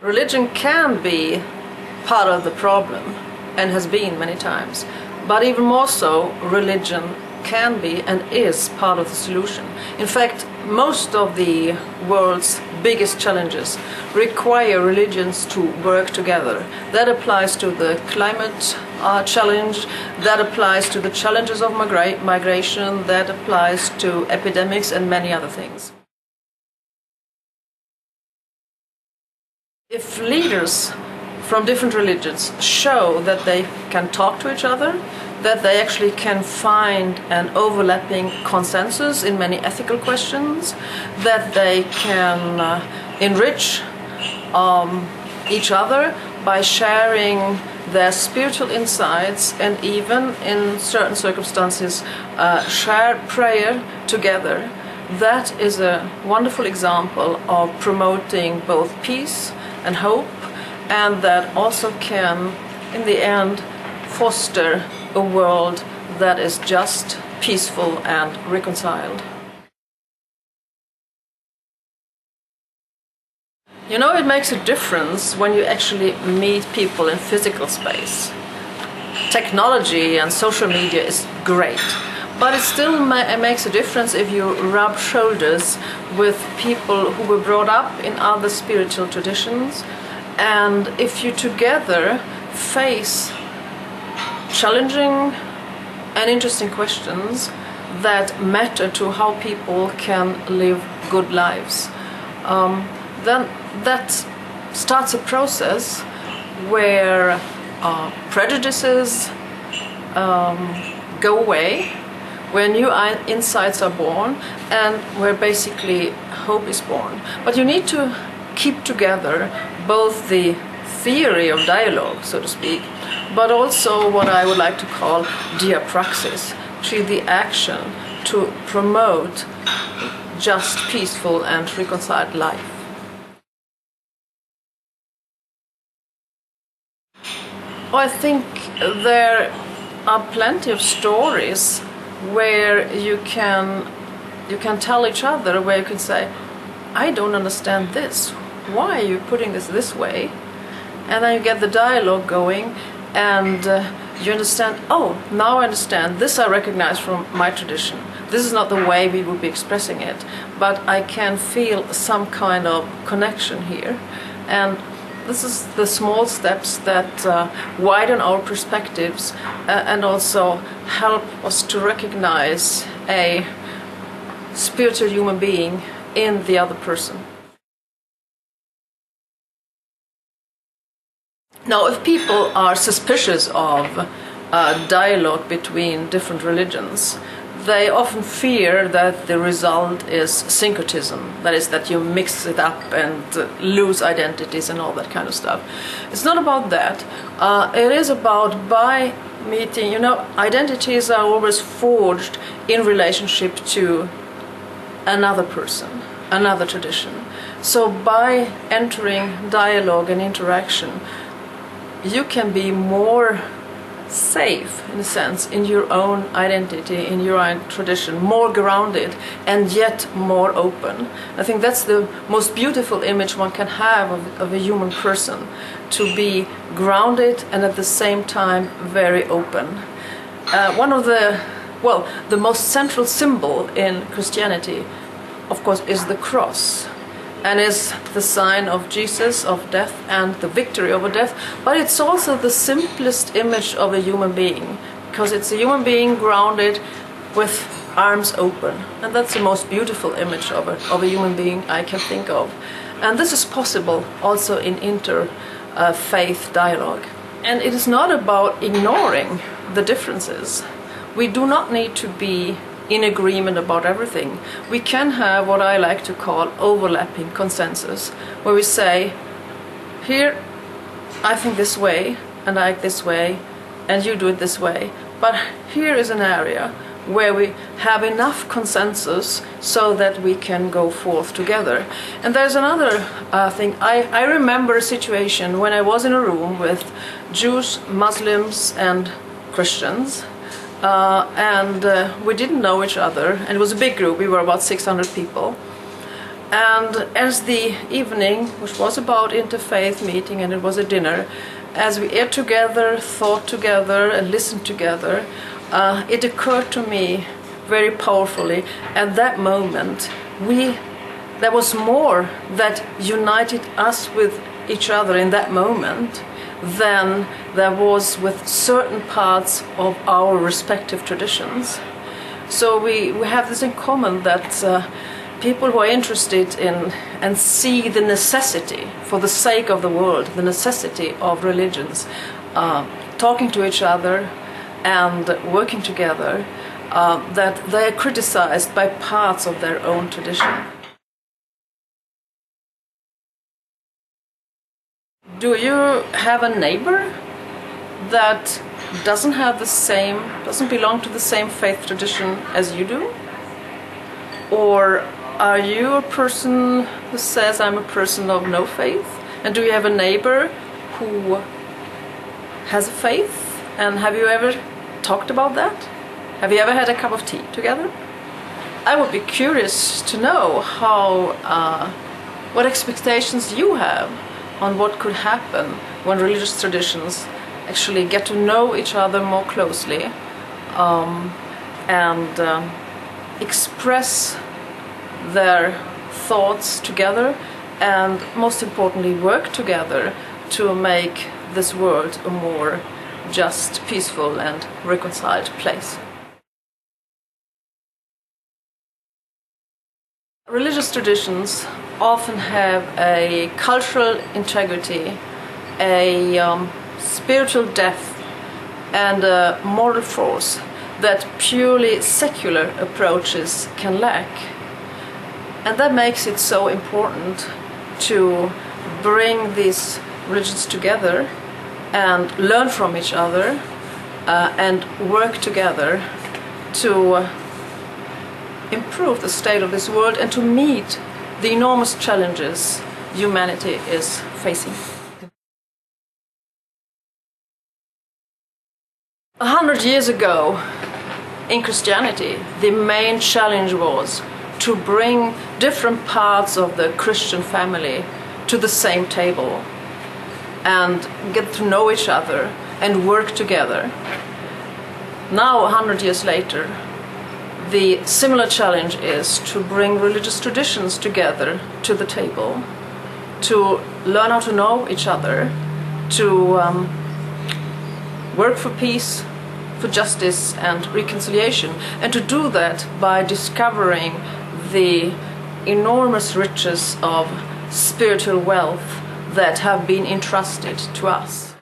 Religion can be part of the problem and has been many times, but even more so, religion can be and is part of the solution. In fact, most of the world's biggest challenges require religions to work together. That applies to the climate challenge, that applies to the challenges of migration, that applies to epidemics and many other things. If leaders from different religions show that they can talk to each other, that they actually can find an overlapping consensus in many ethical questions, that they can enrich each other by sharing their spiritual insights and even in certain circumstances share prayer together, that is a wonderful example of promoting both peace and hope, and that also can, in the end, foster a world that is just, peaceful and reconciled. You know, it makes a difference when you actually meet people in physical space. Technology and social media is great, but it still makes a difference if you rub shoulders with people who were brought up in other spiritual traditions, and if you together face challenging and interesting questions that matter to how people can live good lives, then that starts a process where prejudices go away, where new insights are born, and where basically hope is born. But you need to keep together both the theory of dialogue, so to speak, but also what I would like to call diapraxis, actually the action to promote just, peaceful and reconciled life. I think there are plenty of stories where you can tell each other, where you can say, I don't understand this, why are you putting this way? And then you get the dialogue going, and you understand, oh, now I understand, this I recognize from my tradition. This is not the way we would be expressing it, but I can feel some kind of connection here. And this is the small steps that widen our perspectives and also help us to recognize a spiritual human being in the other person. Now, if people are suspicious of dialogue between different religions, they often fear that the result is syncretism, that is, that you mix it up and lose identities and all that kind of stuff. It's not about that. It is about, by meeting, you know, identities are always forged in relationship to another person, another tradition. So by entering dialogue and interaction, you can be more safe, in a sense, in your own identity, in your own tradition, more grounded and yet more open. I think that's the most beautiful image one can have of a human person, to be grounded and at the same time very open. One of the most central symbol in Christianity, of course, is the cross, and is the sign of Jesus, of death and the victory over death, but it's also the simplest image of a human being, because it's a human being grounded with arms open, and that's the most beautiful image of a human being I can think of. And this is possible also in interfaith dialogue. And it is not about ignoring the differences. We do not need to be in agreement about everything. We can have what I like to call overlapping consensus, where we say, here I think this way and I act this way and you do it this way, but here is an area where we have enough consensus so that we can go forth together. And there's another thing. I remember a situation when I was in a room with Jews, Muslims and Christians, and we didn't know each other, and it was a big group. We were about 600 people, And as the evening, which was about interfaith meeting, and it was a dinner, as we ate together, thought together, and listened together, it occurred to me very powerfully at that moment, there was more that united us with each other in that moment than there was with certain parts of our respective traditions. So we have this in common, that people who are interested in and see the necessity, for the sake of the world, the necessity of religions, talking to each other and working together, that they are criticized by parts of their own tradition. Do you have a neighbor that doesn't belong to the same faith tradition as you do? Or are you a person who says, I'm a person of no faith? And do you have a neighbor who has a faith? And have you ever talked about that? Have you ever had a cup of tea together? I would be curious to know what expectations you have on what could happen when religious traditions actually get to know each other more closely, and express their thoughts together, and most importantly work together to make this world a more just, peaceful and reconciled place. Religious traditions often have a cultural integrity, a spiritual depth, and a moral force that purely secular approaches can lack. And that makes it so important to bring these religions together and learn from each other, and work together to improve the state of this world and to meet the enormous challenges humanity is facing. 100 years ago, in Christianity, the main challenge was to bring different parts of the Christian family to the same table and get to know each other and work together. Now, 100 years later, the similar challenge is to bring religious traditions together to the table, to learn how to know each other, to work for peace, for justice and reconciliation, and to do that by discovering the enormous riches of spiritual wealth that have been entrusted to us.